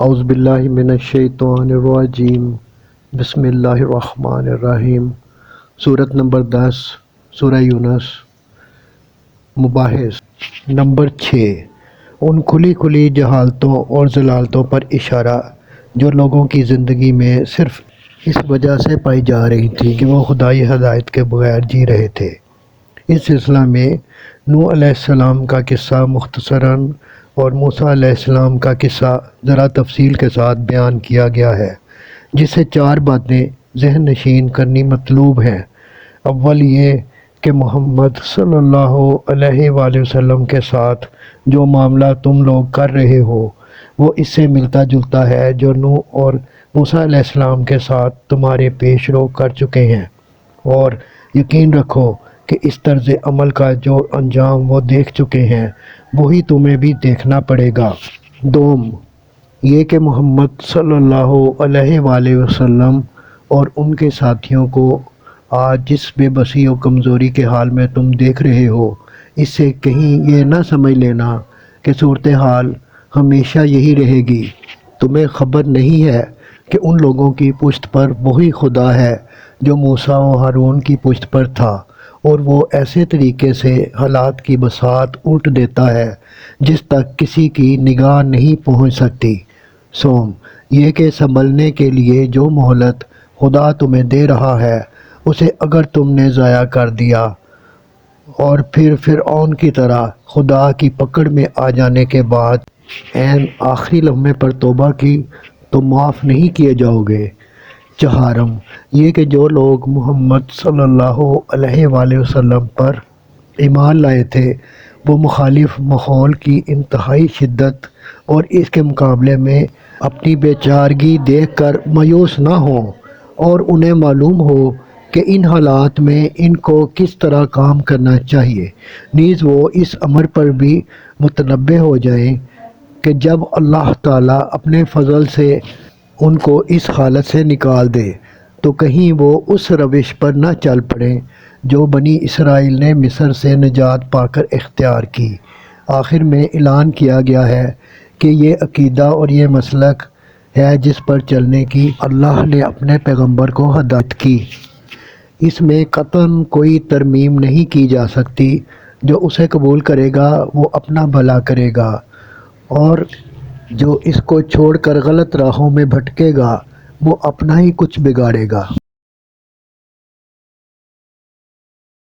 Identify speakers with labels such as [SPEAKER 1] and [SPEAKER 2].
[SPEAKER 1] اعوذ باللہ من الشیطان الرجیم، بسم اللہ الرحمن الرحیم۔ سورۃ نمبر 10، سورہ یونس۔ مباحث نمبر 6، ان کھلی کھلی جہالتوں اور ضلالتوں پر اشارہ جو لوگوں کی زندگی میں صرف اس وجہ سے پائی جا رہی تھی کہ وہ خدائی ہدایت کے بغیر جی رہے تھے۔ اس سلسلہ میں نوح علیہ السلام کا قصہ مختصراً اور موسیٰ علیہ السلام کا قصہ ذرا تفصیل کے ساتھ بیان کیا گیا ہے، جس سے 4 باتیں ذہن نشین کرنی مطلوب ہیں۔ اول یہ کہ محمد صلی اللہ علیہ وآلہ وسلم کے ساتھ جو معاملہ تم لوگ کر رہے ہو وہ اس سے ملتا جلتا ہے جو نوح اور موسیٰ علیہ السلام کے ساتھ تمہارے پیش رو کر چکے ہیں، اور یقین رکھو کہ اس طرز عمل کا جو انجام وہ دیکھ چکے ہیں وہی تمہیں بھی دیکھنا پڑے گا۔ دوم یہ کہ محمد صلی اللہ علیہ وآلہ وسلم اور ان کے ساتھیوں کو آج جس بے بسی و کمزوری کے حال میں تم دیکھ رہے ہو، اس سے کہیں یہ نہ سمجھ لینا کہ صورتحال ہمیشہ یہی رہے گی۔ تمہیں خبر نہیں ہے کہ ان لوگوں کی پشت پر وہی خدا ہے جو موسیٰ و ہارون کی پشت پر تھا، اور وہ ایسے طریقے سے حالات کی بساط الٹ دیتا ہے جس تک کسی کی نگاہ نہیں پہنچ سکتی۔ سوم یہ کہ سنبھلنے کے لیے جو مہلت خدا تمہیں دے رہا ہے اسے اگر تم نے ضائع کر دیا اور پھر فرعون کی طرح خدا کی پکڑ میں آ جانے کے بعد عین آخری لمحے پر توبہ کی تو معاف نہیں کیے جاؤ گے۔ چہارم یہ کہ جو لوگ محمد صلی اللہ علیہ وآلہ وسلم پر ایمان لائے تھے وہ مخالف ماحول کی انتہائی شدت اور اس کے مقابلے میں اپنی بے چارگی دیکھ کر مایوس نہ ہوں، اور انہیں معلوم ہو کہ ان حالات میں ان کو کس طرح کام کرنا چاہیے، نیز وہ اس امر پر بھی متنبہ ہو جائیں کہ جب اللہ تعالیٰ اپنے فضل سے ان کو اس حالت سے نکال دے تو کہیں وہ اس روش پر نہ چل پڑیں جو بنی اسرائیل نے مصر سے نجات پا کر اختیار کی۔ آخر میں اعلان کیا گیا ہے کہ یہ عقیدہ اور یہ مسلک ہے جس پر چلنے کی اللہ نے اپنے پیغمبر کو ہدایت کی۔ اس میں قطعاً کوئی ترمیم نہیں کی جا سکتی۔ جو اسے قبول کرے گا وہ اپنا بھلا کرے گا، اور جو اس کو چھوڑ کر غلط راہوں میں بھٹکے گا وہ اپنا ہی کچھ بگاڑے گا۔